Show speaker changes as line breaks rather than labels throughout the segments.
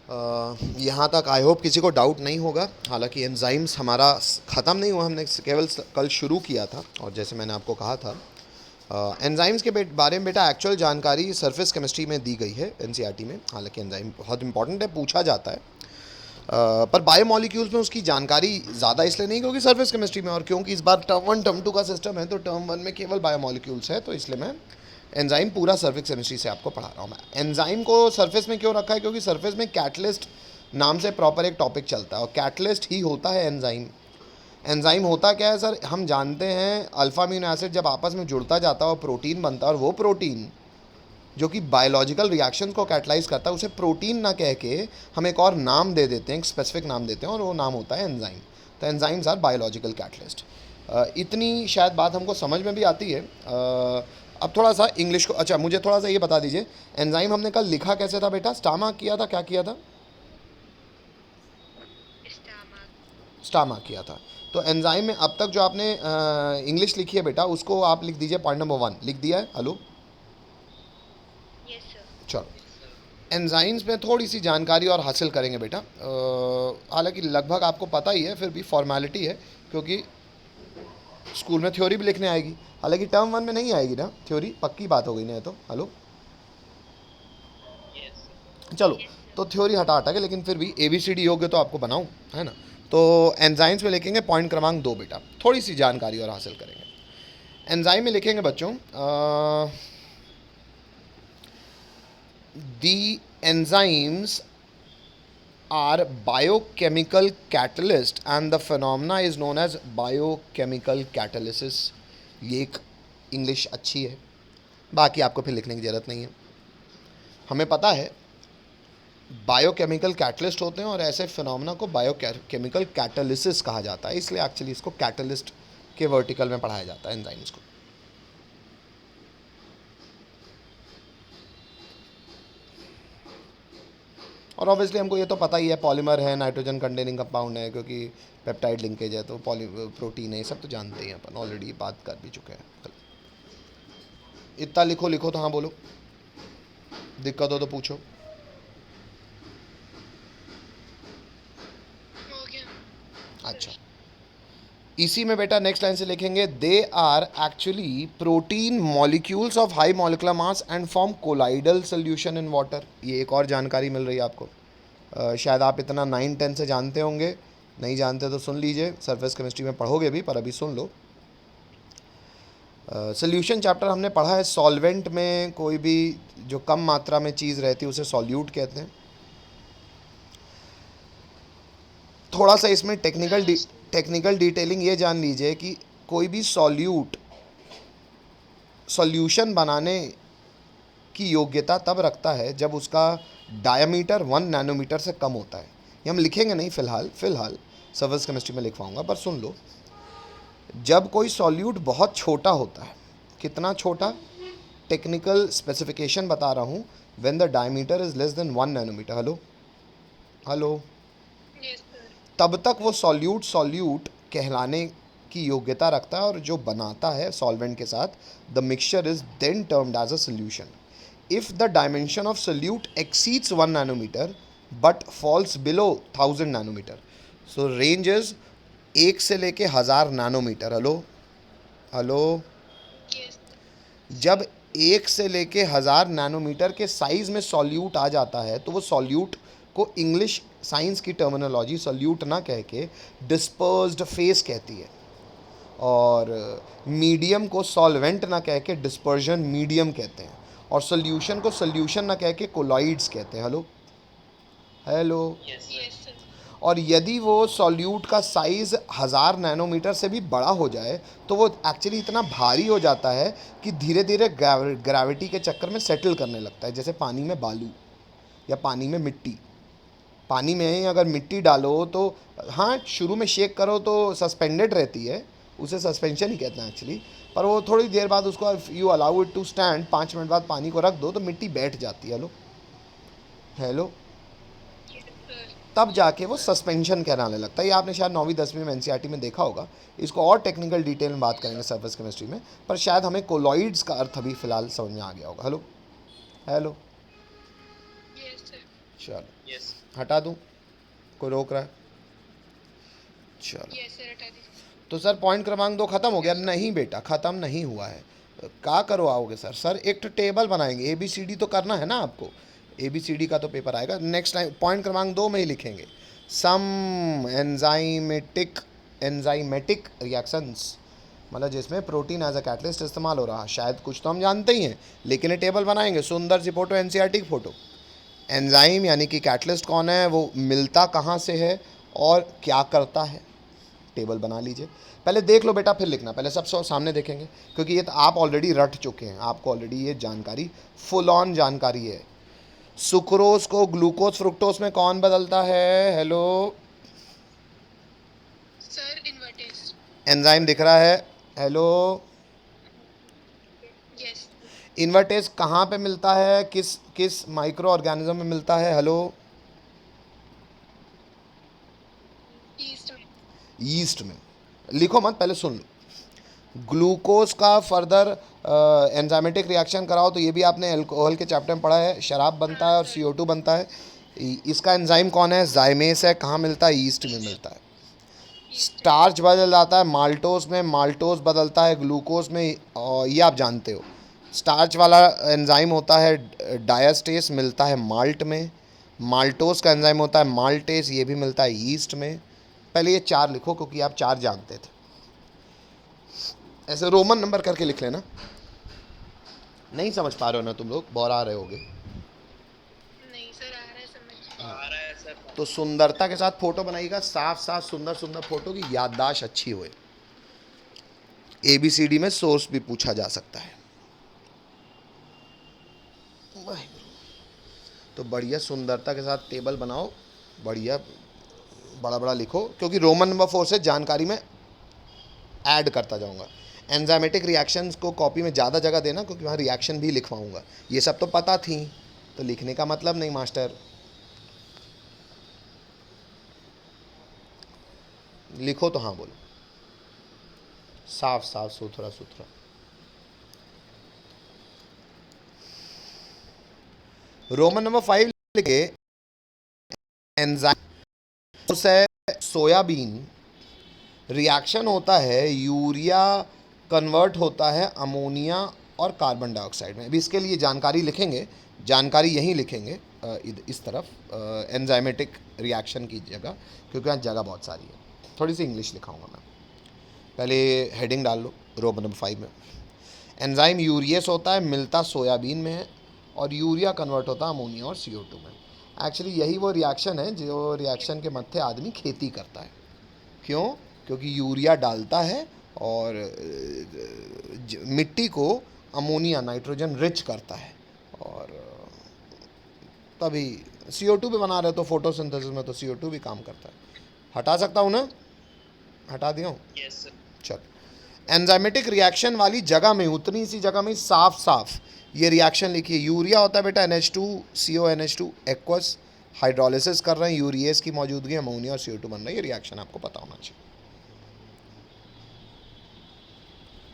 यहाँ तक I hope किसी को डाउट नहीं होगा। हालांकि एंजाइम्स हमारा ख़त्म नहीं हुआ, हमने केवल कल शुरू किया था। और जैसे मैंने आपको कहा था, एंजाइम्स के बारे में बेटा एक्चुअल जानकारी सरफेस केमिस्ट्री में दी गई है एनसीईआरटी में। हालांकि एंजाइम बहुत इंपॉर्टेंट है, पूछा जाता है। पर बायोमोलिक्यूल्स में उसकी जानकारी ज़्यादा इसलिए नहीं क्योंकि सरफेस केमिस्ट्री में, और क्योंकि इस बार टर्म 1 टर्म 2 का सिस्टम है, तो टर्म 1 में केवल बायोमोलिक्यूल्स है, तो इसलिए मैं एंजाइम पूरा सरफेस केमिस्ट्री से आपको पढ़ा रहा हूँ। मैं एंजाइम को सरफेस में क्यों रखा है, क्योंकि सरफेस में कैटलिस्ट नाम से प्रॉपर एक टॉपिक चलता है, और कैटलिस्ट ही होता है एंजाइम। एंजाइम होता क्या है सर, हम जानते हैं अल्फा अमीनो एसिड जब आपस में जुड़ता जाता है और प्रोटीन बनता है, और वो प्रोटीन जो कि बायोलॉजिकल रिएक्शंस को कैटलाइज करता है, उसे प्रोटीन ना कह के हम एक और नाम दे देते हैं, एक स्पेसिफिक नाम देते हैं, और वो नाम होता है एंजाइम। तो एंजाइम्स आर बायोलॉजिकल कैटलिस्ट। इतनी शायद बात हमको समझ में भी आती है। अब थोड़ा सा इंग्लिश को, अच्छा मुझे थोड़ा सा ये बता दीजिए, एंजाइम हमने कल लिखा कैसे था बेटा? स्टामा किया था, क्या किया था? स्टामा किया था। तो एंजाइम में अब तक जो आपने इंग्लिश लिखी है बेटा, उसको आप लिख दीजिए। पॉइंट नंबर 1 लिख दिया है? हेलो, चलो। एंजाइम्स में थोड़ी सी जानकारी और हासिल करेंगे बेटा। हालांकि लगभग आपको पता ही है, फिर भी फॉर्मेलिटी है, क्योंकि स्कूल में थ्योरी भी लिखने आएगी। हालांकि टर्म 1 में नहीं आएगी ना थ्योरी, पक्की बात हो गई ना? तो हेलो, चलो। तो थ्योरी हटा हटा के, लेकिन फिर भी ABCD योग्य तो आपको बनाऊं, है ना? तो एंजाइम्स में लिखेंगे पॉइंट क्रमांक 2 बेटा, थोड़ी सी जानकारी और हासिल करेंगे। एंजाइम में लिखेंगे बच्चों, दी enzymes are biochemical catalyst and the phenomena is known as biochemical catalysis। ये एक इंग्लिश अच्छी है, बाकी आपको फिर लिखने की ज़रूरत नहीं है। हमें पता है बायोकेमिकल कैटलिस्ट होते हैं, और ऐसे फिनोमेना को बायोकेमिकल कैटालिसिस कहा जाता है, इसलिए एक्चुअली इसको कैटलिस्ट के वर्टिकल में पढ़ाया जाता है एंजाइम्स को। और ऑब्वियसली हमको ये तो पता ही है, पॉलीमर है, नाइट्रोजन कंटेनिंग कंपाउंड है, क्योंकि पेप्टाइड लिंकेज है, तो प्रोटीन है, ये सब तो जानते ही हैं अपन, ऑलरेडी बात कर भी चुके हैं। इतना लिखो, लिखो तो हाँ बोलो, दिक्कत हो तो पूछो। अच्छा, इसी में बेटा नेक्स्ट लाइन से लिखेंगे, they are actually protein molecules of high molecular mass and form colloidal solution in water. ये एक और जानकारी मिल रही है आपको। शायद आप इतना 9-10 से जानते होंगे, नहीं जानते तो सुन लीजिए, सरफेस केमिस्ट्री में पढ़ोगे भी, पर अभी सुन लो। सोल्यूशन चैप्टर हमने पढ़ा है, सॉल्वेंट में कोई भी जो कम मात्रा में चीज़ रहती है उसे सॉल्यूट कहते हैं। थोड़ा सा इसमें टेक्निकल डिटेलिंग ये जान लीजिए कि कोई भी सॉल्यूशन बनाने की योग्यता तब रखता है जब उसका डायमीटर 1 नैनोमीटर से कम होता है। ये हम लिखेंगे नहीं फ़िलहाल सरफेस केमिस्ट्री में लिखवाऊंगा, पर सुन लो। जब कोई सॉल्यूट बहुत छोटा होता है, कितना छोटा, टेक्निकल स्पेसिफिकेशन बता रहा हूँ, when the diameter is less than 1 nanometre. Hello hello, तब तक वो सॉल्यूट कहलाने की योग्यता रखता है, और जो बनाता है सॉल्वेंट के साथ, the mixture is then termed as a solution. If the dimension of solute exceeds 1 nanometre but falls below 1000 nanometre. So range is 1 से लेके 1000 नैनोमीटर। हेलो हेलो, जब 1 से लेके 1000 नैनोमीटर के साइज में सॉल्यूट आ जाता है, तो वो सॉल्यूट को इंग्लिश साइंस की टर्मिनोलॉजी सॉल्यूट ना कह के डिस्पर्स्ड फेस कहती है, और मीडियम को सॉल्वेंट ना कह के डिस्पर्जन मीडियम कहते हैं, और सॉल्यूशन को सॉल्यूशन ना कह के कोलॉइड्स कहते हैं। हेलो हेलो, और यदि वो सॉल्यूट का साइज़ 1000 नैनोमीटर से भी बड़ा हो जाए, तो वो एक्चुअली इतना भारी हो जाता है कि धीरे धीरे ग्रेविटी के चक्कर में सेटल करने लगता है, जैसे पानी में बालू या पानी में मिट्टी। पानी में अगर मिट्टी डालो तो हाँ, शुरू में शेक करो तो सस्पेंडेड रहती है, उसे सस्पेंशन ही कहते हैं एक्चुअली, पर वो थोड़ी देर बाद उसको you allow it to stand, 5 minute बाद पानी को रख दो तो मिट्टी बैठ जाती है। हेलो हेलो, तब जाके वो सस्पेंशन कहलाने लगता है। ये आपने शायद 9वीं 10वीं में एनसीईआरटी में देखा होगा। इसको और टेक्निकल डिटेल में बात करेंगे सरफेस केमिस्ट्री में, पर शायद हमें कोलॉइड्स का अर्थ अभी फिलहाल समझ में आ गया होगा। हेलो हेलो, चलो
यस
हटा दूं, कोई रोक रहा है? चलो
यस सर, हटा दीजिए।
तो सर पॉइंट क्रमांक 2 खत्म हो गया?
Yes, sir.
नहीं बेटा, खत्म नहीं हुआ है। क्या करवाओगे सर? सर एक तो टेबल बनाएंगे, ABCD तो करना है ना आपको, ABCD का तो पेपर आएगा नेक्स्ट टाइम। पॉइंट क्रमांक 2 में ही लिखेंगे सम एंजाइमेटिक रिएक्शंस, मतलब जिसमें प्रोटीन एज अ कैटलिस्ट इस्तेमाल हो रहा है। शायद कुछ तो हम जानते ही हैं, लेकिन ये टेबल बनाएंगे। सुंदर सी फोटो, NCERT की फोटो। एंजाइम यानी कि कैटलिस्ट कौन है, वो मिलता कहाँ से है और क्या करता है, टेबल बना लीजिए। पहले देख लो बेटा, फिर लिखना। पहले सब सामने देखेंगे, क्योंकि ये तो आप ऑलरेडी रट चुके हैं, आपको ऑलरेडी ये जानकारी फुल ऑन जानकारी है। सुक्रोज को ग्लूकोज फ्रुक्टोज में कौन बदलता है? Hello,
sir invertase.
एंजाइम दिख रहा है? Hello,
yes.
इन्वर्टेज कहाँ पे मिलता है, किस किस माइक्रो ऑर्गेनिज्म में मिलता है? हेलो,
ईस्ट में।
ईस्ट में। लिखो मत, पहले सुन लो। ग्लूकोज का फर्दर एंजाइमेटिक रिएक्शन कराओ तो ये भी आपने अल्कोहल के चैप्टर में पढ़ा है, शराब बनता है और CO2 बनता है। इसका एंजाइम कौन है? जाइमेस है। कहाँ मिलता है? ईस्ट में मिलता है। स्टार्च बदल जाता है माल्टोज में, माल्टोज बदलता है ग्लूकोज में, और ये आप जानते हो। स्टार्च वाला एंजाइम होता है डायस्टेस, मिलता है माल्ट में। माल्टोज का एंजाइम होता है माल्टेस, ये भी मिलता है ईस्ट में। पहले ये 4 लिखो, क्योंकि आप 4 जानते थे। ऐसे रोमन नंबर करके लिख लेना। नहीं समझ पा रहे हो ना तुम लोग, बोरा रहे होगे।
नहीं सर, आ रहा है समझ।
आ रहा है सर।
तो सुंदरता के साथ फोटो बनाइएगा, साफ साफ सुंदर सुंदर फोटो की याददाश्त अच्छी होए। ABCD में सोर्स भी पूछा जा सकता है। तो बढ़िया सुंदरता के साथ टेबल बनाओ, बढ़िया बड़ा बड़ा लिखो, क्योंकि रोमन नंबर 4 से जानकारी में ऐड करता जाऊंगा। एंजाइमेटिक रिएक्शंस को कॉपी में ज़्यादा जगह देना, क्योंकि वहाँ रिएक्शन भी लिखवाऊंगा। ये सब तो पता थी, तो लिखने का मतलब नहीं मास्टर। लिखो तो हाँ बोलो, साफ साफ सुथरा सुथरा। रोमन नंबर 5 लिखे एंजाइम से सोयाबीन रिएक्शन होता है, यूरिया कन्वर्ट होता है अमोनिया और कार्बन डाइऑक्साइड में। अभी इसके लिए जानकारी लिखेंगे, जानकारी यहीं लिखेंगे इस तरफ एंजाइमेटिक रिएक्शन की जगह, क्योंकि यहाँ जगह बहुत सारी है। थोड़ी सी इंग्लिश लिखाऊंगा मैं। पहले हेडिंग डाल लो रोमन नंबर 5 में। एंजाइम यूरियस होता है, मिलता सोयाबीन में है, और यूरिया कन्वर्ट होता है अमोनिया और CO2 में। एक्चुअली यही वो रिएक्शन है जो रिएक्शन के मध्य आदमी खेती करता है। क्यों? क्योंकि यूरिया डालता है और मिट्टी को अमोनिया नाइट्रोजन रिच करता है, और तभी CO2 भी बना रहे, तो फोटोसिंथेसिस में तो CO2 भी काम करता है। हटा सकता हूँ ना? हटा दिया हूँ?
Yes sir.
चल, एंजाइमेटिक रिएक्शन वाली जगह में, उतनी सी जगह में साफ साफ ये रिएक्शन लिखिए। यूरिया होता है बेटा NH2CONH2 एक्वस, हाइड्रोलिसिस कर रहे हैं, यूरिएस की मौजूदगी, अमोनिया और CO2 बन रहा है। ये रिएक्शन आपको पता होना चाहिए।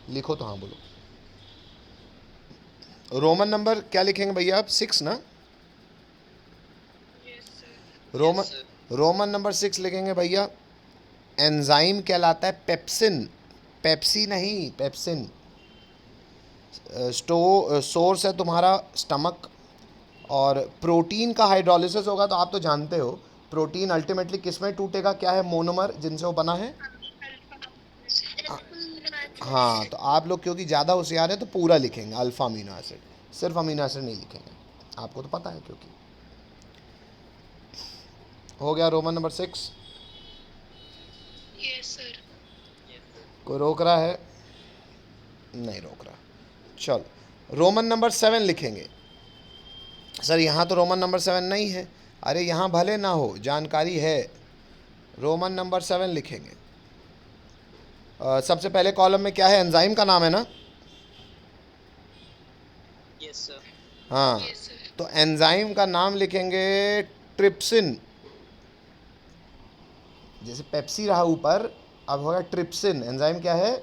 लिखो तो हाँ बोलो। रोमन नंबर क्या लिखेंगे भैया आप? 6 ना?
Yes sir.
Roman
sir.
Roman number 6 लिखेंगे भैया। एंजाइम कहलाता है पेप्सिन, पेप्सी नहीं, पेप्सिन। सोर्स है तुम्हारा स्टमक, और प्रोटीन का हाइड्रोलिसिस होगा तो आप तो जानते हो प्रोटीन अल्टीमेटली किस में टूटेगा, क्या है? मोनोमर, जिनसे वो बना है। हाँ, तो आप लोग क्योंकि ज़्यादा होशियार हैं तो पूरा लिखेंगे अल्फा अमीनो एसिड, सिर्फ अमीनो एसिड नहीं लिखेंगे, आपको तो पता है। क्योंकि हो गया रोमन नंबर 6।
Yes sir.
कोई रोक रहा है? नहीं रोक रहा। चल, रोमन नंबर 7 लिखेंगे। सर यहाँ तो रोमन नंबर 7 नहीं है। अरे यहाँ भले ना हो, जानकारी है। रोमन नंबर 7 लिखेंगे। सबसे पहले कॉलम में क्या है? एंजाइम का नाम है ना?
Yes sir.
हाँ,
यस सर।
तो एंजाइम का नाम लिखेंगे ट्रिप्सिन। जैसे पेप्सी रहा ऊपर, अब होगा ट्रिप्सिन। एंजाइम क्या है?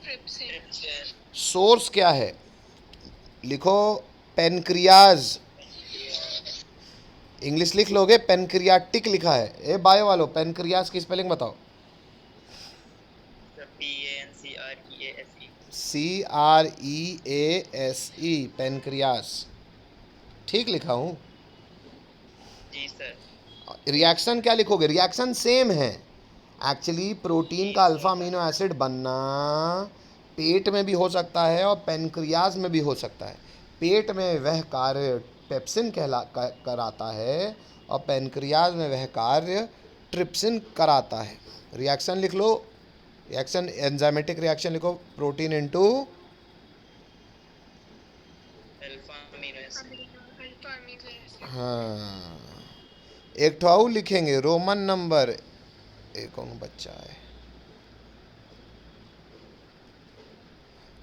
ट्रिप्सिन।
सोर्स क्या है? लिखो पेनक्रियाज। इंग्लिश लिख लोगे, पेनक्रियाटिक लिखा है। ए बायो वालों, पेनक्रियास की स्पेलिंग बताओ।
PANCREASE।
CREASE, pancreas. ठीक लिखा हूँ?
जी सर।
रिएक्शन क्या लिखोगे? रिएक्शन सेम है एक्चुअली। प्रोटीन का
जी,
अल्फा अमीनो एसिड बनना पेट में भी हो सकता है और पेनक्रियाज में भी हो सकता है। पेट में वह कार्य पेप्सिन कराता है और पेनक्रियाज में वह कार्य ट्रिप्सिन कराता है। रिएक्शन लिख लो। रिएक्शन, एंजाइमेटिक रिएक्शन लिखो, protein into
alpha amino acid.
Alpha amino acid.
हाँ, एक ठो और लिखेंगे, रोमन नंबर, एक कौन बच्चा है,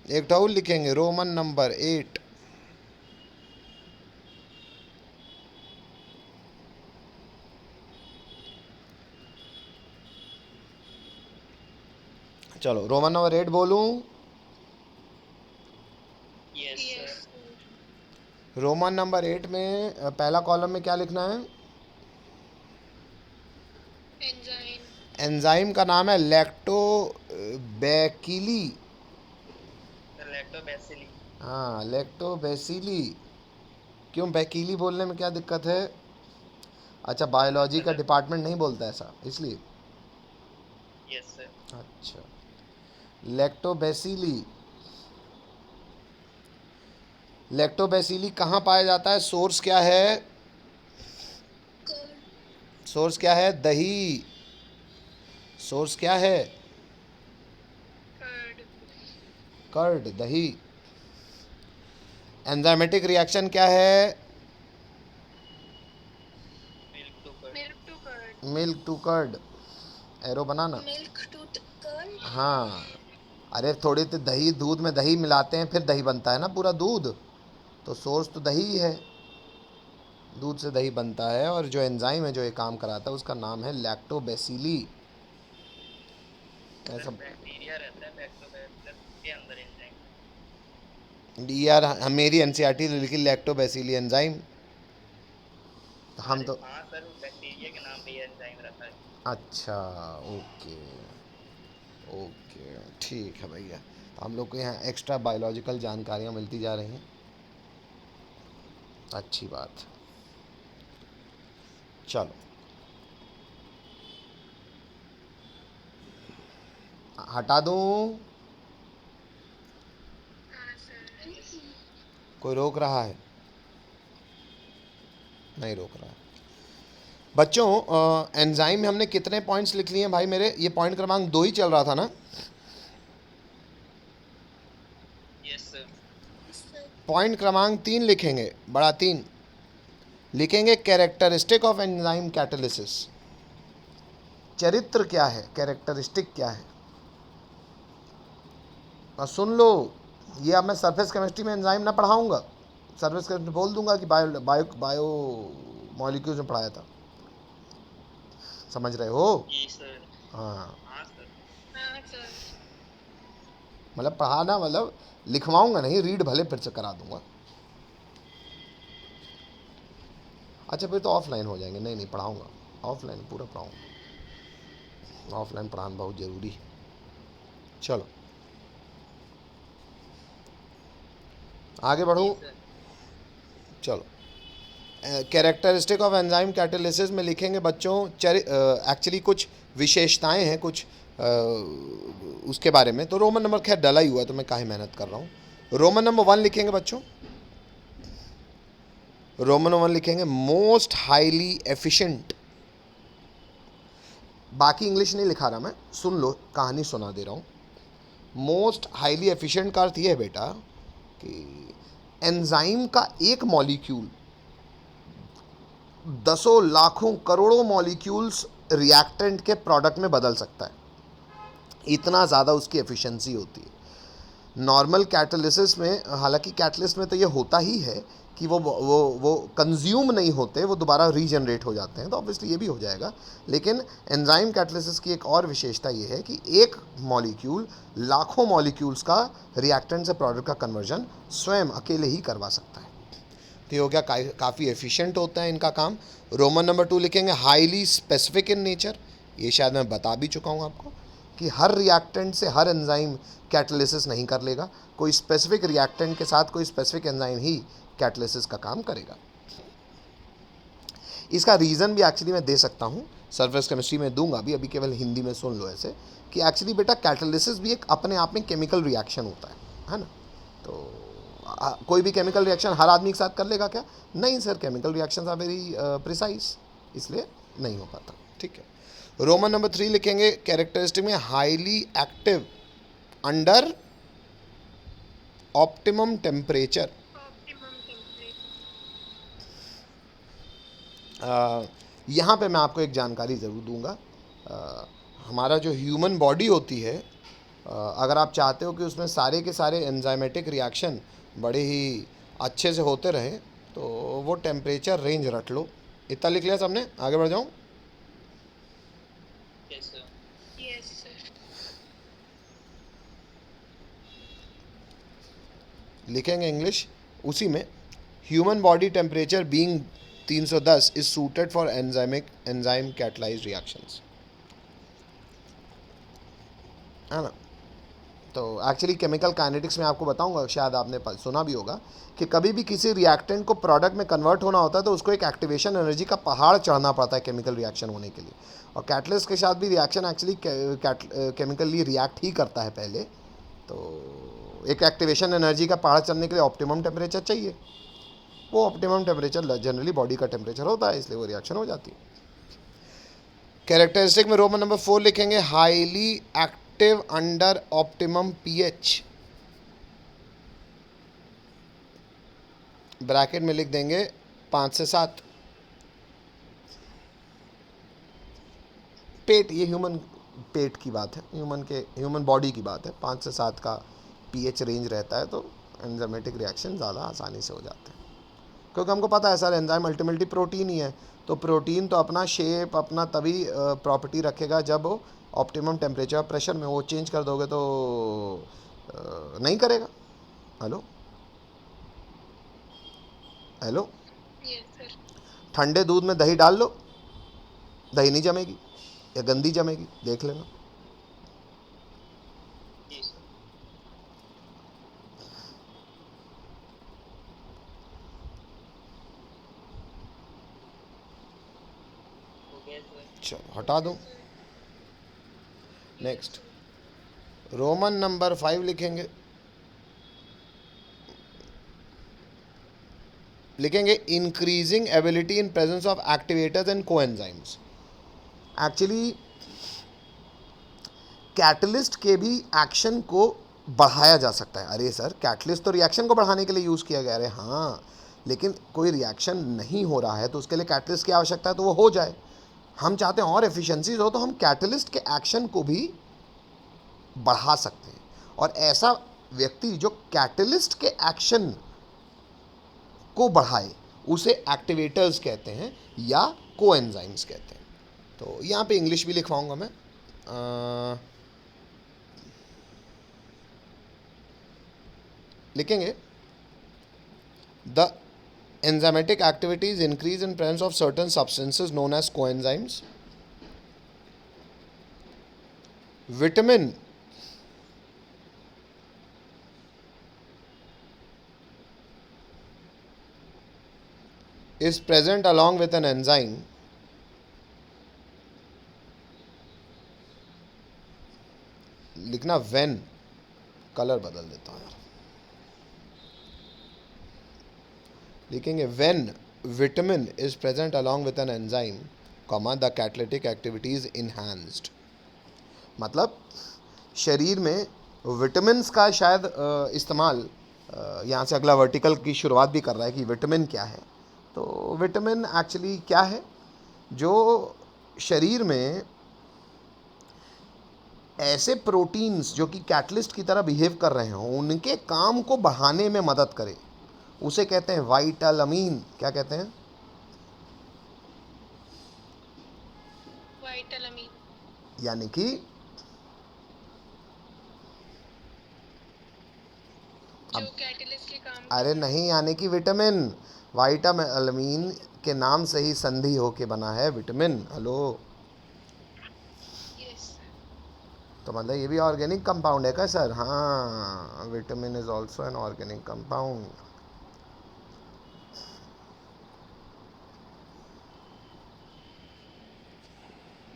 एक ठो और लिखेंगे, रोमन नंबर 8। चलो रोमन नंबर 8 बोलूं?
Yes
yes
sir.
Roman number 8 में पहला कॉलम में क्या लिखना है?
एंजाइम।
एंजाइम का नाम है लैक्टोबैसिली।
लैक्टोबैसिली।
हाँ, लैक्टोबैसिली। क्यों बैकीली बोलने में क्या दिक्कत है? अच्छा, बायोलॉजी का डिपार्टमेंट नहीं बोलता ऐसा, इसलिए।
Yes sir.
अच्छा, लैक्टोबैसिली। लैक्टोबैसिली कहाँ पाया जाता है? सोर्स क्या है? सोर्स क्या है? दही। सोर्स क्या है?
कर्ड।
कर्ड, दही। एंजाइमेटिक रिएक्शन क्या है?
Milk to curd.
Milk to curd.
Milk to curd. Arrow बनाना।
Milk to curd.
हाँ, अरे थोड़ी तो दही, दूध में दही मिलाते हैं फिर दही बनता है ना पूरा दूध, तो सोर्स तो दही ही है। दूध से दही बनता है और जो एंजाइम है जो ये काम कराता है उसका नाम है लैक्टोबैसिली। ऐसा
बैक्टीरिया रहता है लैक्टोबैसिलस के अंदर एंजाइम।
यार, मेरी एनसीईआरटी लिखी लैक्टोबैसिली एंजाइम, हम तो।
हाँ सर, बैक्टीरिया के नाम पे ये एंजाइम रहता है।
अच्छा, ओके ओके, ठीक है भैया। हम लोग को यहाँ एक्स्ट्रा बायोलॉजिकल जानकारियाँ मिलती जा रही हैं, अच्छी बात। चलो हटा दूँ?
हाँ सर।
कोई रोक रहा है? नहीं रोक रहा है। बच्चों, एंजाइम में हमने कितने पॉइंट्स लिख लिए हैं भाई मेरे? ये पॉइंट क्रमांक 2 ही चल रहा था ना?
Yes sir.
पॉइंट क्रमांक 3 लिखेंगे, बड़ा 3 लिखेंगे, कैरेक्टरिस्टिक ऑफ एंजाइम कैटालिसिस। चरित्र क्या है, कैरेक्टरिस्टिक क्या है? और सुन लो, ये अब मैं सरफेस केमिस्ट्री में एंजाइम ना पढ़ाऊंगा, सरफेस केमिस्ट्री बोल दूंगा कि बायो बायो बायो मॉलिक्यूल्स में पढ़ाया था। समझ रहे हो?
जी सर।
हाँ,
हाँ सर।
हाँ सर।
मतलब पढ़ाना मतलब लिखवाऊंगा नहीं, रीड भले फिर से करा दूंगा। अच्छा, फिर तो ऑफलाइन हो जाएंगे। नहीं नहीं, पढ़ाऊंगा ऑफलाइन, पूरा पढ़ाऊंगा। ऑफलाइन पढ़ाना बहुत ज़रूरी है। चलो आगे बढ़ूँ?
जी सर।
चलो, कैरेक्टरिस्टिक ऑफ एंजाइम कैटालिसिस में लिखेंगे बच्चों, एक्चुअली कुछ विशेषताएं हैं कुछ उसके बारे में। तो रोमन नंबर खैर डला ही हुआ है, तो मैं काहे मेहनत कर रहा हूँ। रोमन नंबर 1 लिखेंगे बच्चों। रोमन नंबर लिखेंगे मोस्ट हाईली एफिशिएंट। बाकी इंग्लिश नहीं लिखा रहा मैं, सुन लो, कहानी सुना दे रहा हूँ। मोस्ट हाईली एफिशिएंट का अर्थ ये है बेटा कि एंजाइम का एक मॉलिक्यूल दसों लाखों करोड़ों मॉलिक्यूल्स रिएक्टेंट के प्रोडक्ट में बदल सकता है, इतना ज़्यादा उसकी एफिशिएंसी होती है। नॉर्मल कैटालिसिस में, हालांकि कैटलिस्ट में तो ये होता ही है कि वो कंज्यूम नहीं होते, वो दोबारा रीजनरेट हो जाते हैं, तो ऑब्वियसली ये भी हो जाएगा। लेकिन एंजाइम कैटालिसिस की एक और विशेषता ये है कि एक मॉलिक्यूल लाखों मॉलिक्यूल्स का रिएक्टेंट से प्रोडक्ट का कन्वर्जन स्वयं अकेले ही करवा सकता है। तो ये हो गया काफ़ी एफिशिएंट होता है इनका काम। रोमन नंबर 2 लिखेंगे हाईली स्पेसिफिक इन नेचर। ये शायद मैं बता भी चुका हूँ आपको कि हर रिएक्टेंट से हर एंजाइम कैटालिसिस नहीं कर लेगा, कोई स्पेसिफिक रिएक्टेंट के साथ कोई स्पेसिफिक एंजाइम ही कैटालिसिस का काम करेगा। इसका रीज़न भी एक्चुअली मैं दे सकता हूँ, सरफेस केमिस्ट्री में दूंगा भी, अभी केवल हिंदी में सुन लो ऐसे कि एक्चुअली बेटा कैटालिसिस भी एक अपने आप में केमिकल रिएक्शन होता है ना। तो कोई भी केमिकल रिएक्शन हर आदमी के साथ कर लेगा क्या? नहीं sir, chemical reactions are very precise, इसलिए नहीं हो पाता। ठीक है। रोमन नंबर 3 लिखेंगे कैरेक्टरिस्टिक में highly active under optimum temperature.
Optimum temperature.
यहाँ पे मैं आपको एक जानकारी ज़रूर दूंगा। हमारा जो ह्यूमन बॉडी होती है, अगर आप चाहते हो कि उसमें सारे के सारे एंजाइमेटिक रिएक्शन बड़े ही अच्छे से होते रहे, तो वो टेम्परेचर रेंज रट लो। इतना लिख लिया सबने? आगे बढ़ जाऊँ?
Yes, sir.
Yes, sir.
लिखेंगे इंग्लिश उसी में, human body temperature being 310 is suited for enzyme catalysed reactions, है ना। तो एक्चुअली केमिकल काइनेटिक्स में आपको बताऊंगा, शायद आपने सुना भी होगा कि कभी भी किसी रिएक्टेंट को प्रोडक्ट में कन्वर्ट होना होता है तो उसको एक एक्टिवेशन एनर्जी का पहाड़ चढ़ना पड़ता है केमिकल रिएक्शन होने के लिए। और कैटलिस्ट के साथ भी रिएक्शन एक्चुअली केमिकली रिएक्ट ही करता है पहले। तो एक एक्टिवेशन एनर्जी का पहाड़ चढ़ने के लिए ऑप्टिमम टेम्परेचर चाहिए। वो ऑप्टिमम टेम्परेचर जनरली बॉडी का टेम्परेचर होता है, इसलिए वो रिएक्शन हो जाती है। कैरेक्टरिस्टिक में रोमन नंबर 4 लिखेंगे highly active under optimum pH. Bracket में लिख देंगे 5 से 7। पेट, ये ह्यूमन पेट की बात है, ह्यूमन बॉडी की बात है। 5 से 7 का पीएच रेंज रहता है, तो एंजाइमेटिक रिएक्शन ज़्यादा आसानी से हो जाते हैं, क्योंकि हमको पता है सर एंजाइम अल्टीमेटली प्रोटीन ही है। तो प्रोटीन तो अपना शेप, अपना तभी प्रॉपर्टी रखेगा जब वो ऑप्टिमम टेम्परेचर प्रेशर में, वो चेंज कर दोगे तो नहीं करेगा। Hello hello,
Yes, sir.
ठंडे दूध में दही डाल लो, दही नहीं जमेगी या गंदी जमेगी, देख लेना।
जी सर। हो गया सर।
चलो हटा दो। नेक्स्ट रोमन नंबर 5 लिखेंगे, increasing ability in presence of activators and coenzymes. Actually catalyst के भी एक्शन को बढ़ाया जा सकता है। अरे सर, कैटलिस्ट तो रिएक्शन को बढ़ाने के लिए यूज़ किया गया। अरे हाँ, लेकिन कोई रिएक्शन नहीं हो रहा है तो उसके लिए कैटलिस्ट की आवश्यकता है, तो वो हो जाए। हम चाहते हैं और एफिशिएंसीज हो, तो हम कैटलिस्ट के एक्शन को भी बढ़ा सकते हैं। और ऐसा व्यक्ति जो कैटलिस्ट के एक्शन को बढ़ाए उसे एक्टिवेटर्स कहते हैं या कोएंजाइम्स कहते हैं। तो यहाँ पे इंग्लिश भी लिखवाऊंगा मैं। लिखेंगे the enzymatic activities increase in presence of certain substances known as coenzymes. Vitamin is present along with an enzyme लिखना when, कलर बदल देता हूँ यार, लिखेंगे when vitamin is present along with an enzyme, the catalytic activity is enhanced। मतलब शरीर में vitamin का शायद इस्तेमाल, यहाँ से अगला वर्टिकल की शुरुआत भी कर रहा है कि विटामिन क्या है। तो विटामिन एक्चुअली क्या है, जो शरीर में ऐसे प्रोटीन्स जो कि कैटलिस्ट की तरह बिहेव कर रहे हों, उनके काम को बढ़ाने में मदद करे, उसे कहते हैं वाइटालमीन। क्या कहते हैं?
Vitamin.
यानी कि
जो कैटलिस्ट के काम
अरे नहीं, यानी कि विटामिन। वाइटामिन के नाम से ही संधि होके बना है विटामिन। Hello,
Yes, sir.
तो मतलब ये भी ऑर्गेनिक कंपाउंड है क्या सर? हाँ, vitamin is also an organic compound.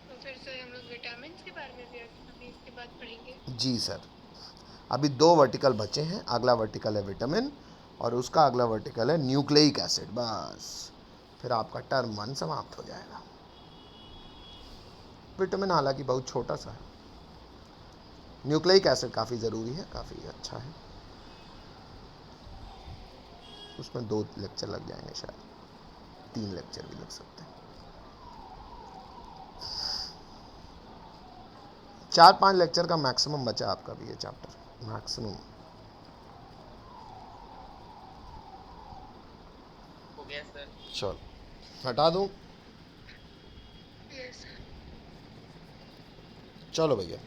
तो फिर सर हम लोग विटामिन के बारे में भी अभी इसके बाद पढ़ेंगे।
जी सर, अभी 2 वर्टिकल बचे हैं। अगला वर्टिकल है विटामिन और उसका अगला वर्टिकल है न्यूक्लिक एसिड। बस फिर आपका टर्म 1 समाप्त हो जाएगा। विटामिन हालांकि बहुत छोटा सा है, न्यूक्लिक एसिड काफ़ी ज़रूरी है, काफ़ी अच्छा है। उसमें 2 लेक्चर लग जाएंगे, शायद 3 लेक्चर भी लग सकते हैं। 4-5 लेक्चर का मैक्सिमम बचा आपका भी ये चैप्टर, मैक्सिमम।
हो गया सर।
चलो हटा दूँ?
Yes, sir.
चलो भैया,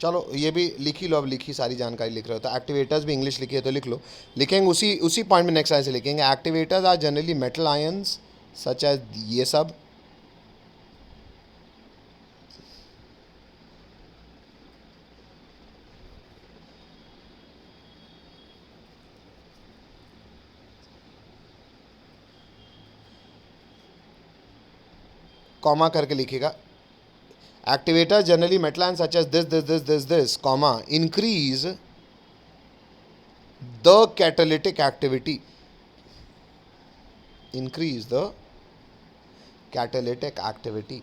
चलो ये भी लिख ही लो। अब लिखी सारी जानकारी लिख रहे हो तो एक्टिवेटर्स भी इंग्लिश लिखी है तो लिख लो। लिखेंगे उसी पॉइंट में नेक्स्ट लाइन से लिखेंगे, activators are generally metal ions such as ये सब। कॉमा करके लिखेगा, activator generally metal ions such as this comma increase the catalytic activity, increase the catalytic activity.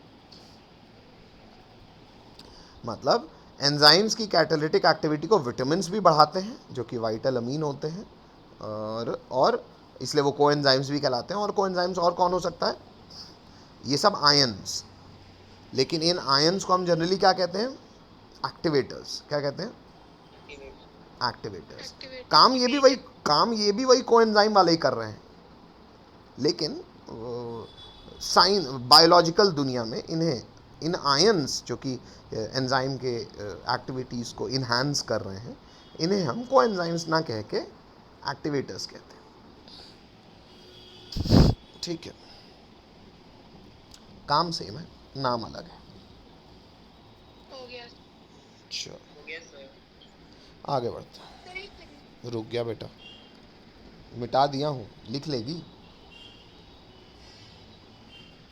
मतलब एंजाइम्स की कैटालिटिक एक्टिविटी को विटामिन्स भी बढ़ाते हैं जो कि वाइटल अमीन होते हैं, और इसलिए वो कोएंजाइम्स भी कहलाते हैं। और कोएंजाइम्स और कौन हो सकता है? ये सब आयंस। लेकिन इन आयंस को हम जनरली क्या कहते हैं? एक्टिवेटर्स। क्या कहते हैं? एक्टिवेटर्स।
Activate.
काम ये भी वही कोएंजाइम वाले ही कर रहे हैं, लेकिन साइन बायोलॉजिकल दुनिया में इन्हें इन आयंस जो कि एंजाइम के एक्टिविटीज़ को इन्हांस कर रहे हैं, इन्हें हम कोएंजाइम्स ना कह के एक्टिवेटर्स कहते हैं। ठीक है, काम सेम है, नाम अलग है।
हो गया
चलो
हो गया सर।
आगे बढ़ते हैं।
सर। एक सेकंड।
रुक गया बेटा, मिटा दिया हूँ, लिख लेगी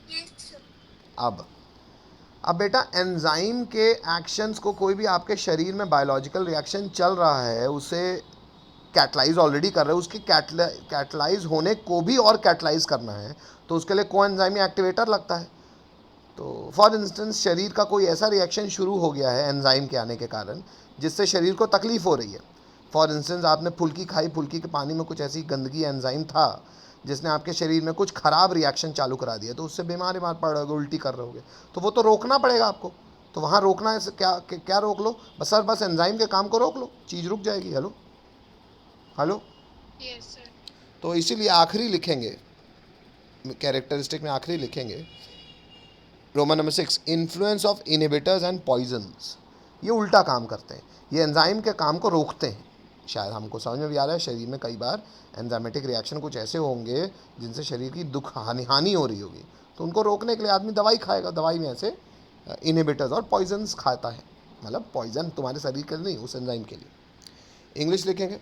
Yes, sir.
अब बेटा एंजाइम के एक्शंस को, कोई भी आपके शरीर में बायोलॉजिकल रिएक्शन चल रहा है उसे कैटलाइज ऑलरेडी कर रहे हैं, उसके कैटलाइज होने को भी और कैटलाइज करना है तो उसके लिए कोएंजाइमी एक्टिवेटर लगता है। तो फॉर इंस्टेंस शरीर का कोई ऐसा रिएक्शन शुरू हो गया है एंजाइम के आने के कारण जिससे शरीर को तकलीफ हो रही है। फॉर इंस्टेंस आपने फुल्की खाई, फुल्की के पानी में कुछ ऐसी गंदगी एंजाइम था जिसने आपके शरीर में कुछ खराब रिएक्शन चालू करा दिया, तो उससे बीमार पड़ रहोगे, उल्टी कर रहोगे, तो वो तो रोकना पड़ेगा आपको। तो वहाँ रोकना है, क्या रोक लो? बस एंजाइम के काम को रोक लो, चीज़ रुक जाएगी। Hello hello.
Yes, sir.
तो इसीलिए आखिरी लिखेंगे, कैरेक्टरिस्टिक में आखिरी लिखेंगे Roman number 6, influence of inhibitors and poisons. ये उल्टा काम करते हैं, ये एंजाइम के काम को रोकते हैं। शायद हमको समझ में भी आ रहा है, शरीर में कई बार एंजाइमेटिक रिएक्शन कुछ ऐसे होंगे जिनसे शरीर की दुख हानि हो रही होगी, तो उनको रोकने के लिए आदमी दवाई खाएगा। दवाई में ऐसे इनहिबिटर्स और पॉइजन्स खाता है, मतलब पॉइजन तुम्हारे शरीर के लिए नहीं, उस एंजाइम के लिए। इंग्लिश लिखेंगे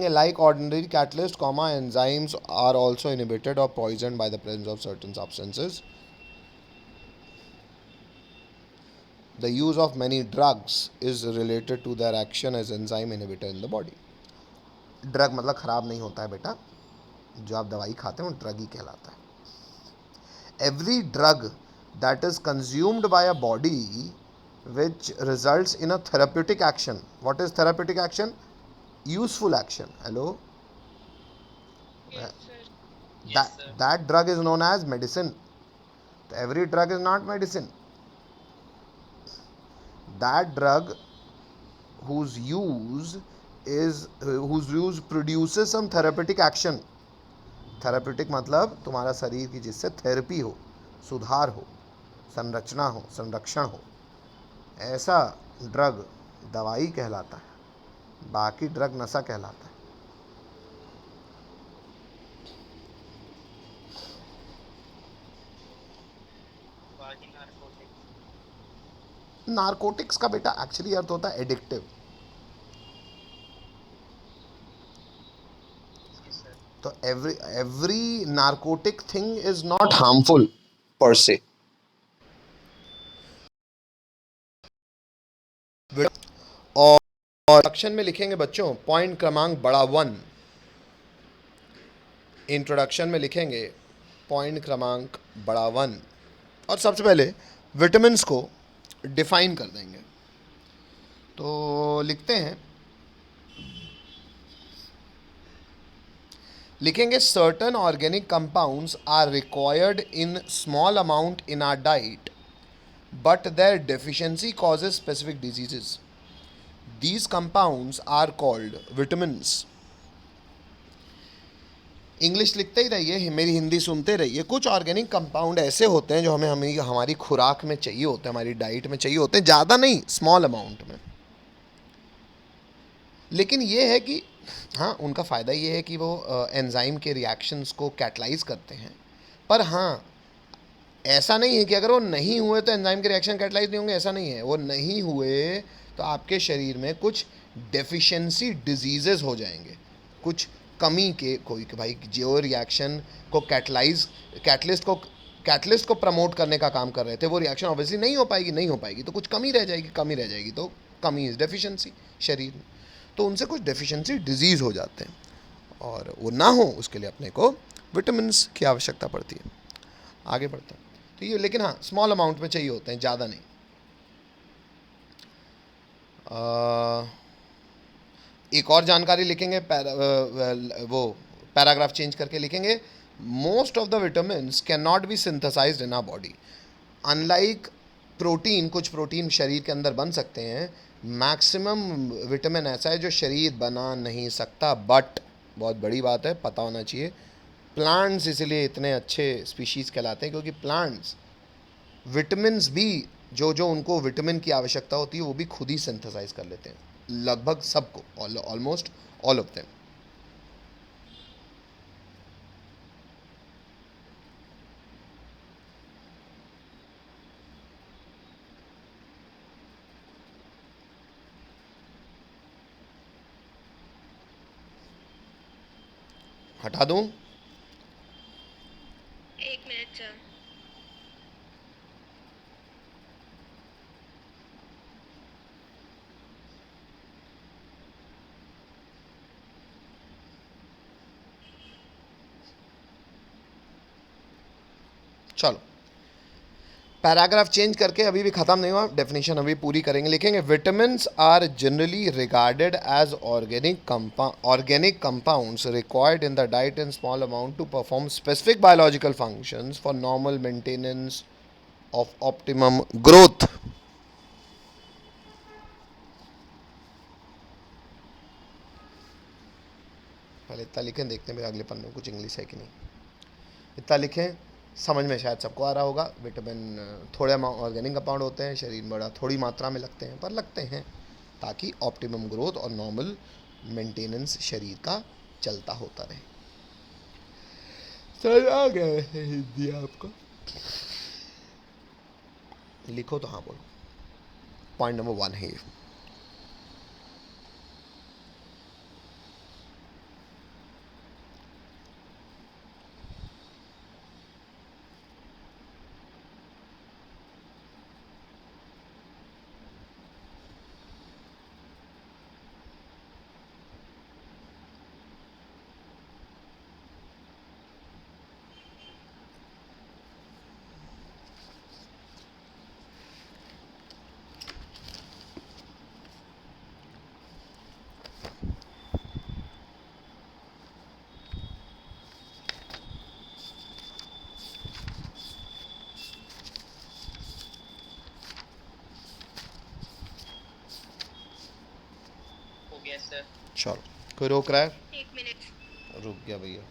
like ordinary catalyst comma enzymes are also inhibited और poison by the presence of certain substances. The use of many drugs is related to their action as enzyme inhibitor in the body. Drug मतलब ख़राब नहीं होता है बेटा, जो आप दवाई खाते हैं वो ड्रग ही कहलाता है। Every drug that is consumed by a body which results in a therapeutic action. What is therapeutic action? Useful action. Hello,
Yes, sir.
Yes, sir.
that drug is known as medicine. Every drug is not medicine. That drug whose use produces some therapeutic action. Therapeutic मतलब तुम्हारा शरीर की जिससे therapy हो, सुधार हो, संरचना हो, संरक्षण हो, ऐसा ड्रग दवाई कहलाता है। बाकी ड्रग नशा कहलाता है।
Pathology narcotics.
नारकोटिक्स का बेटा एक्चुअली अर्थ होता है एडिक्टिव।
जी सर।
तो every narcotic thing is not harmful पर से। और इंट्रोडक्शन में लिखेंगे बच्चों पॉइंट क्रमांक बड़ा 1। इंट्रोडक्शन में लिखेंगे पॉइंट क्रमांक बड़ा 1 और सबसे पहले विटामिन्स को डिफाइन कर देंगे। तो लिखते हैं, लिखेंगे certain organic compounds are required in small amount in our diet but their deficiency causes specific diseases. These compounds are called vitamins. English लिखते ही रहिए, मेरी हिंदी सुनते रहिए। कुछ ऑर्गेनिक कंपाउंड ऐसे होते हैं जो हमें हमारी खुराक में चाहिए होते हैं, हमारी डाइट में चाहिए होते हैं, ज़्यादा नहीं, स्मॉल अमाउंट में। लेकिन ये है कि हाँ, उनका फ़ायदा ये है कि वो एंजाइम के रिएक्शंस को कैटलाइज करते हैं। पर हाँ, ऐसा नहीं है कि अगर वो नहीं हुए तो एंजाइम के रिएक्शन कैटलाइज नहीं होंगे, ऐसा नहीं है। वो नहीं हुए तो आपके शरीर में कुछ डेफिशिएंसी डिजीजेस हो जाएंगे, कुछ कमी के कोई कि भाई जो रिएक्शन को कैटलिस्ट को प्रमोट करने का काम कर रहे थे, वो रिएक्शन ऑब्वियसली नहीं हो पाएगी तो कुछ कमी रह जाएगी तो कमी इज डेफिशिएंसी शरीर में। तो उनसे कुछ डेफिशिएंसी डिजीज़ हो जाते हैं और वो ना हो उसके लिए अपने को विटामिन्स की आवश्यकता पड़ती है। आगे बढ़ते हैं। तो ये लेकिन हाँ, स्मॉल अमाउंट में चाहिए होते हैं, ज़्यादा नहीं। एक और जानकारी लिखेंगे, वो पैराग्राफ चेंज करके लिखेंगे, most of the vitamins can not be synthesised in our body. Unlike protein, कुछ प्रोटीन शरीर के अंदर बन सकते हैं, मैक्सिमम विटामिन ऐसा है जो शरीर बना नहीं सकता। बट बहुत बड़ी बात है, पता होना चाहिए, प्लांट्स इसलिए इतने अच्छे स्पीशीज़ कहलाते हैं क्योंकि प्लांट्स विटामिन्स भी जो जो उनको विटामिन की आवश्यकता होती है वो भी खुद ही सिंथेसाइज कर लेते हैं, लगभग सबको, ऑलमोस्ट ऑल ऑफ देम। हटा दूं?
1 मिनट सर।
चलो, पैराग्राफ चेंज करके अभी भी ख़त्म नहीं हुआ, डेफिनेशन अभी पूरी करेंगे। लिखेंगे vitamins are generally regarded as organic compounds required in the diet in small amount to perform specific biological functions for normal maintenance of optimum growth. पहले इतना लिखें, देखते हैं मेरे अगले पन्ने में कुछ इंग्लिश है कि नहीं। इतना लिखें, समझ में शायद सबको आ रहा होगा। विटामिन थोड़े ऑर्गेनिक कंपाउंड होते हैं, शरीर में बड़ा थोड़ी मात्रा में लगते हैं, पर लगते हैं ताकि ऑप्टिमम ग्रोथ और नॉर्मल मेंटेनेंस शरीर का चलता होता रहे। समझ आ गया हिंदी आपको? लिखो तो हाँ बोलो। पॉइंट नंबर 1 है ये।
हो गया सर।
चलो, कोई रोक रहा है?
1 मिनट।
रुक गया भैया।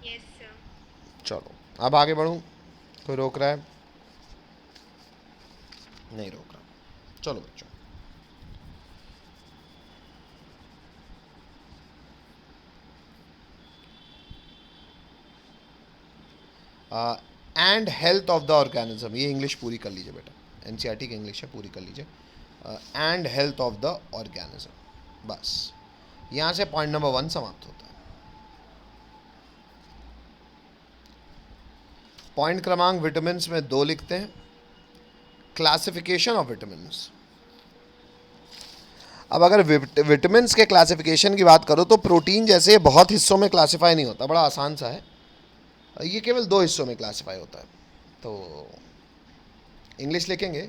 Yes sir.
चलो अब आगे बढ़ूँ, कोई रोक रहा है? नहीं रोक रहा। चलो बच्चों, and health of the organism, ये इंग्लिश पूरी कर लीजिए बेटा, एनसीईआरटी की इंग्लिश है, पूरी कर लीजिए। And health of the organism, बस यहाँ से पॉइंट नंबर 1 समाप्त होता है। पॉइंट क्रमांक विटामिन में 2 लिखते हैं। क्लासिफिकेशन ऑफ विटामिन, अब अगर विटामिन के क्लासिफिकेशन की बात करो तो प्रोटीन जैसे बहुत हिस्सों में क्लासिफाई नहीं होता, बड़ा आसान सा है, ये केवल 2 हिस्सों में क्लासिफाई होता है। तो इंग्लिश लिखेंगे,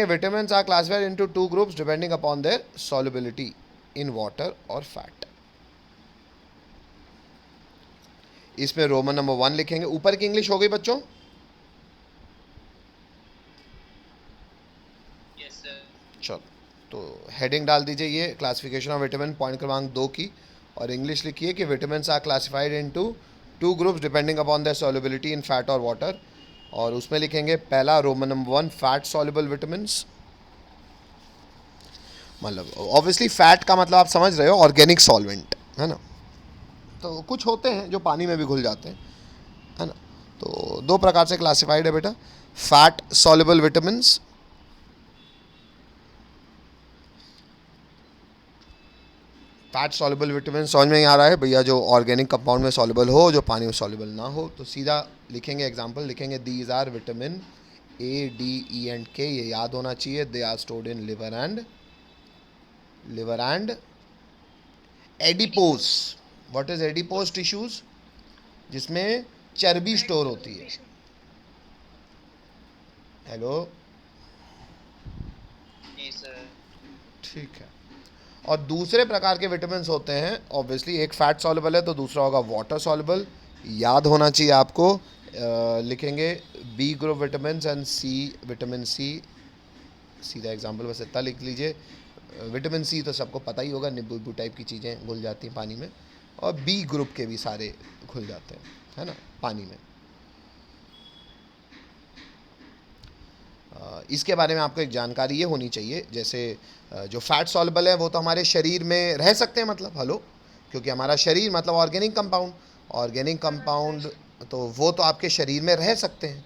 vitamin are classified into 2 groups depending upon their solubility in water और फैट। इसमें रोमन नंबर 1 लिखेंगे। ऊपर की इंग्लिश हो गई बच्चों?
Yes sir.
चलो तो हेडिंग डाल दीजिए ये क्लासिफिकेशन ऑफ विटामिन पॉइंट क्रमांक 2 की, और इंग्लिश लिखिए कि vitamin are classified into 2 groups depending upon their solubility in fat और वाटर। और उसमें लिखेंगे पहला roman number 1 fat soluble vitamin, मतलब ऑब्वियसली फैट का मतलब आप समझ रहे हो, ऑर्गेनिक सॉल्वेंट है ना। तो कुछ होते हैं जो पानी में भी घुल जाते हैं, है ना। तो 2 प्रकार से क्लासिफाइड है बेटा, fat soluble vitamin, fat soluble vitamin समझ में ही आ रहा है भैया, जो ऑर्गेनिक कंपाउंड में सॉल्युबल हो, जो पानी में सॉल्युबल ना हो। तो सीधा लिखेंगे, एग्जांपल लिखेंगे, these are vitamin A, D, E and K, ये याद होना चाहिए। They are stored in liver and adipose. What is adipose tissues? जिसमें चर्बी स्टोर होती है। हेलो,
जी सर।
ठीक है। और दूसरे प्रकार के विटामिन होते हैं, ऑब्वियसली एक फैट सॉल्युबल है तो दूसरा होगा वाटर सॉल्युबल, याद होना चाहिए आपको। लिखेंगे B group vitamin and C, vitamin C, सीधा एग्जांपल बस इतना लिख लीजिए। विटामिन सी तो सबको पता ही होगा, नींबू टाइप की चीज़ें घुल जाती हैं पानी में, और बी ग्रुप के भी सारे घुल जाते हैं, है ना, पानी में। इसके बारे में आपको एक जानकारी ये होनी चाहिए, जैसे जो फैट सॉल्युबल है वो तो हमारे शरीर में रह सकते हैं, मतलब हेलो, क्योंकि हमारा शरीर मतलब ऑर्गेनिक कंपाउंड, तो वो तो आपके शरीर में रह सकते हैं।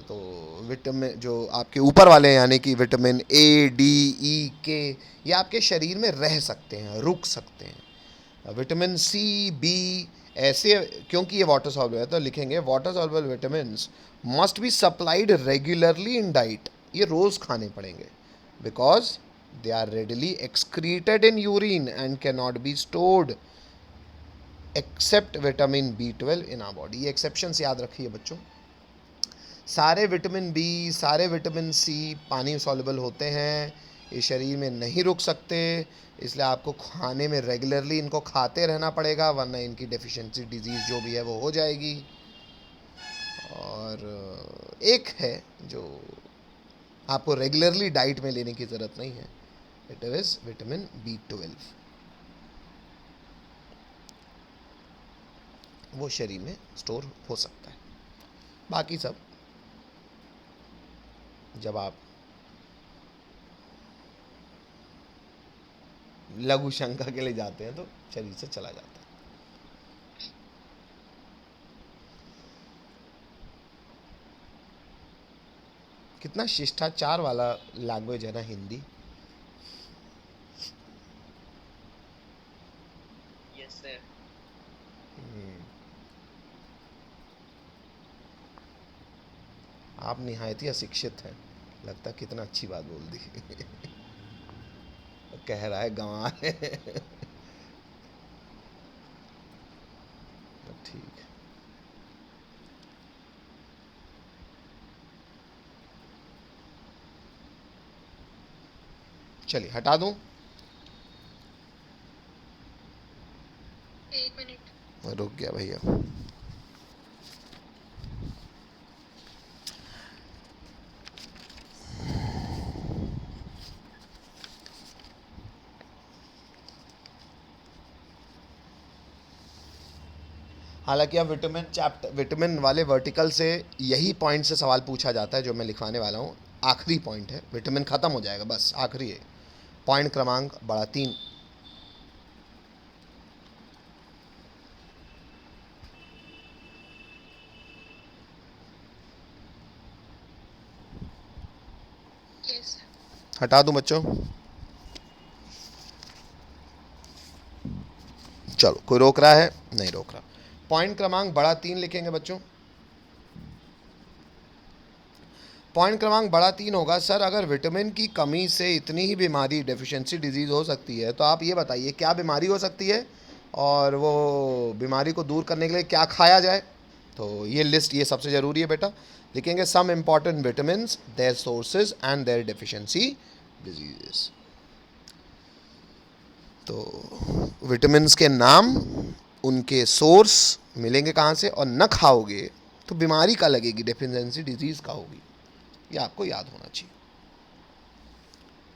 तो विटामिन जो आपके ऊपर वाले हैं, यानी कि विटामिन ए, डी, ई, के, ये आपके शरीर में रह सकते हैं, रुक सकते हैं। विटामिन सी, बी ऐसे, क्योंकि ये वाटर सॉल्युबल है तो लिखेंगे water soluble vitamins must be supplied regularly in diet, ये रोज़ खाने पड़ेंगे, because they are readily excreted in urine and can not be stored except vitamin B12 in our body. ये एक्सेप्शंस याद रखिए बच्चों। सारे विटामिन बी, सारे विटामिन सी पानी सॉल्युबल होते हैं, ये शरीर में नहीं रुक सकते, इसलिए आपको खाने में रेगुलरली इनको खाते रहना पड़ेगा, वरना इनकी डेफिशिएंसी डिजीज़ जो भी है वो हो जाएगी। और एक है जो आपको रेगुलरली डाइट में लेने की ज़रूरत नहीं है, इट इज़ विटामिन B12, वो शरीर में स्टोर हो सकता है। बाकी सब जब आप लघु शंका के लिए जाते हैं तो शरीर से चला जाता है। कितना शिष्टाचार वाला लैंग्वेज है ना हिंदी।
Yes sir.
आप निहायत ही अशिक्षित हैं, लगता कितना अच्छी बात बोल दी। कह रहा है गंवा है। ठीक है, चलिए हटा दूं?
1 मिनट।
रुक गया भैया। हालांकि अब विटामिन वाले वर्टिकल से यही पॉइंट से सवाल पूछा जाता है जो मैं लिखवाने वाला हूँ। आखिरी पॉइंट है, विटामिन ख़त्म हो जाएगा, बस आखिरी है। पॉइंट क्रमांक बड़ा 3।
यस
हटा दूं बच्चों? चलो, कोई रोक रहा है? नहीं रोक रहा। पॉइंट क्रमांक बड़ा 3 लिखेंगे बच्चों। पॉइंट क्रमांक बड़ा 3 होगा, सर अगर विटामिन की कमी से इतनी ही बीमारी, डेफिशिएंसी डिजीज़ हो सकती है, तो आप ये बताइए क्या बीमारी हो सकती है और वो बीमारी को दूर करने के लिए क्या खाया जाए। तो ये लिस्ट, ये सबसे ज़रूरी है बेटा। लिखेंगे some important vitamins, their sources and their deficiency diseases. तो विटामिन्स के नाम, उनके सोर्स मिलेंगे कहाँ से, और न खाओगे तो बीमारी का लगेगी, डेफिशिएंसी डिजीज़ का होगी। ये आपको याद होना चाहिए।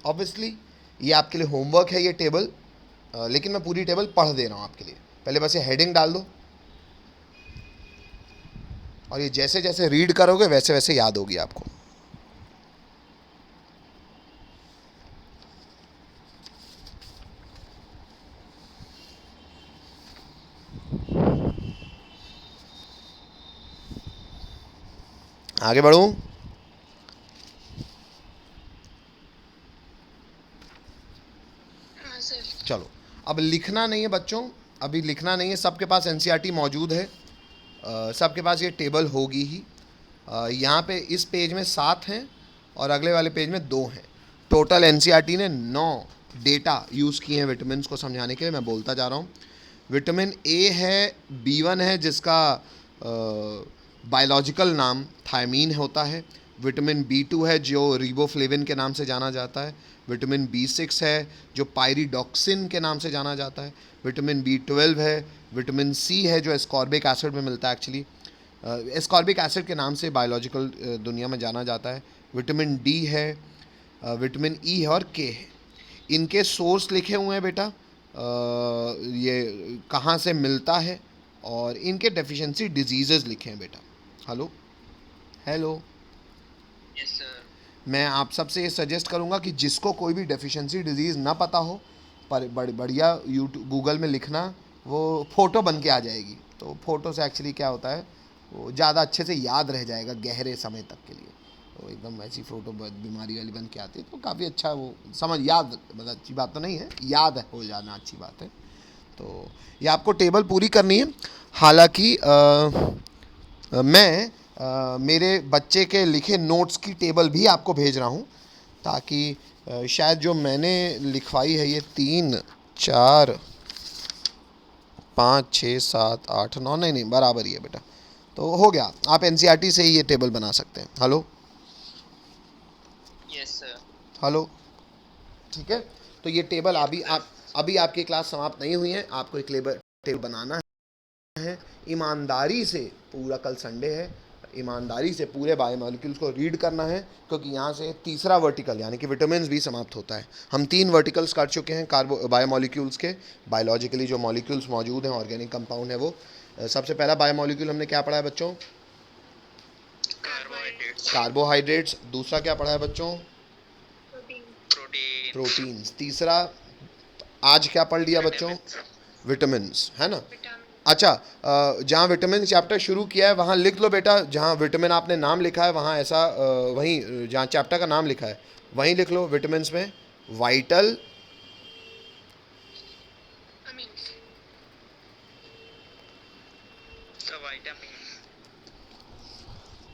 ऑब्वियसली ये आपके लिए होमवर्क है ये टेबल, लेकिन मैं पूरी टेबल पढ़ दे रहा हूँ आपके लिए। पहले बस ये हेडिंग डाल दो और ये जैसे जैसे रीड करोगे वैसे वैसे याद होगी आपको। आगे बढ़ूं?
हाँ सर।
चलो, अब लिखना नहीं है बच्चों, अभी लिखना नहीं है। सबके पास एनसीईआरटी मौजूद है, सबके पास ये टेबल होगी ही। यहाँ पे इस पेज में 7 हैं और अगले वाले पेज में 2 हैं। टोटल एनसीईआरटी ने 9 डेटा यूज़ किए हैं विटामिन को समझाने के लिए। मैं बोलता जा रहा हूँ। विटामिन ए है, B1 है जिसका बायोलॉजिकल नाम थायमीन होता है। विटामिन B2 है जो रिबोफ्लेविन के नाम से जाना जाता है। विटामिन B6 है जो पायरिडॉक्सिन के नाम से जाना जाता है। विटामिन B12 है। विटामिन C है जो एस्कॉर्बिक एसिड में मिलता है, एक्चुअली एस्कॉर्बिक एसिड के नाम से बायोलॉजिकल दुनिया में जाना जाता है। विटामिन D है, विटामिन E है और K है। इनके सोर्स लिखे हुए हैं बेटा, ये कहाँ से मिलता है, और इनके डेफिशिएंसी डिजीज़ेस लिखे हैं बेटा। Hello hello,
yes sir.
मैं आप सबसे ये सजेस्ट करूँगा कि जिसको कोई भी डेफिशिएंसी डिजीज़ ना पता हो, पर बढ़िया यूट्यूब गूगल में लिखना, वो फ़ोटो बन के आ जाएगी। तो फ़ोटो से एक्चुअली क्या होता है, वो ज़्यादा अच्छे से याद रह जाएगा गहरे समय तक के लिए। तो एकदम ऐसी फ़ोटो बीमारी वाली बन के आती है, तो काफ़ी अच्छा वो समझ याद, मतलब अच्छी बात तो नहीं है, याद हो जाना अच्छी बात है। तो ये आपको टेबल पूरी करनी है। हालांकि मैं मेरे बच्चे के लिखे नोट्स की टेबल भी आपको भेज रहा हूँ, ताकि शायद जो मैंने लिखवाई है ये 3 4 5 6 7 8 9, नहीं बराबर ही है बेटा। तो हो गया, आप एनसीईआरटी से ही ये टेबल बना सकते हैं। Hello
yes sir.
हेलो, ठीक है। तो ये टेबल अभी आपकी क्लास समाप्त नहीं हुई है, आपको एक टेबल बनाना है ईमानदारी से। पूरा कल संडे है, ईमानदारी से पूरे बायोमॉलिक्यूल्स को रीड करना है, क्योंकि यहाँ से तीसरा वर्टिकल यानी कि विटामिन्स भी समाप्त होता है। हम 3 वर्टिकल्स कर चुके हैं बायोमॉलिक्यूल्स के। बायोलॉजिकली जो मॉलिक्यूल्स मौजूद हैं, ऑर्गेनिक कंपाउंड है वो। सबसे पहला बायोमॉलिक्यूल हमने क्या पढ़ा है बच्चों?
कार्बोहाइड्रेट्स।
कार्बोहाइड्रेट्स। दूसरा क्या पढ़ा है बच्चों?
प्रोटीन।
प्रोटीन।
प्रोटीन्स। तीसरा आज क्या पढ़ लिया बच्चों? विटामिन्स, है ना।
विटामिन।
अच्छा, जहाँ विटामिन चैप्टर शुरू किया है वहाँ लिख लो बेटा, जहाँ विटामिन आपने नाम लिखा है वहाँ ऐसा वहीं जहाँ चैप्टर का नाम लिखा है वहीं लिख लो विटामिन्स में वाइटल
अमीन्स।
विटामिन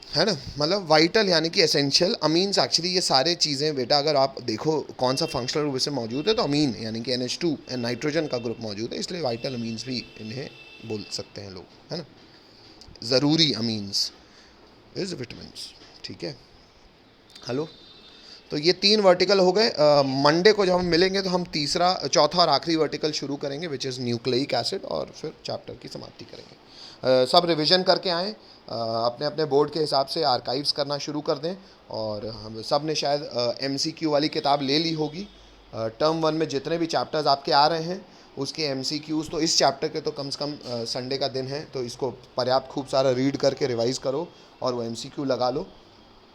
है ना, मतलब वाइटल यानी कि एसेंशियल। अमीन्स एक्चुअली ये सारे चीज़ें बेटा अगर आप देखो कौन सा फंक्शनल ग्रुप इसमें मौजूद है, तो अमीन यानी कि NH2 एंड नाइट्रोजन का ग्रुप मौजूद है, इसलिए वाइटल अमीन्स भी इन्हें बोल सकते हैं लोग, है ना। ज़रूरी अमीन्स इज विटामिन्स, ठीक है। हेलो, तो ये 3 वर्टिकल हो गए। मंडे को जब हम मिलेंगे तो हम चौथा और आखिरी वर्टिकल शुरू करेंगे, विच इज़ न्यूक्लिक एसिड, और फिर चैप्टर की समाप्ति करेंगे। सब रिवीजन करके आएँ, अपने अपने बोर्ड के हिसाब से आर्काइव्स करना शुरू कर दें। और हम सब ने शायद MCQ वाली किताब ले ली होगी। टर्म 1 में जितने भी चैप्टर्स आपके आ रहे हैं उसके एमसीक्यूज़ तो इस चैप्टर के तो कम से कम संडे का दिन है, तो इसको पर्याप्त खूब सारा रीड करके रिवाइज़ करो और वो एमसीक्यू लगा लो।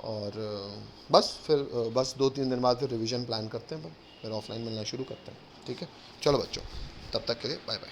और बस फिर बस 2-3 दिन बाद फिर रिवीजन प्लान करते हैं, फिर ऑफलाइन मिलना शुरू करते हैं। ठीक है, चलो बच्चों, तब तक के लिए बाय बाय।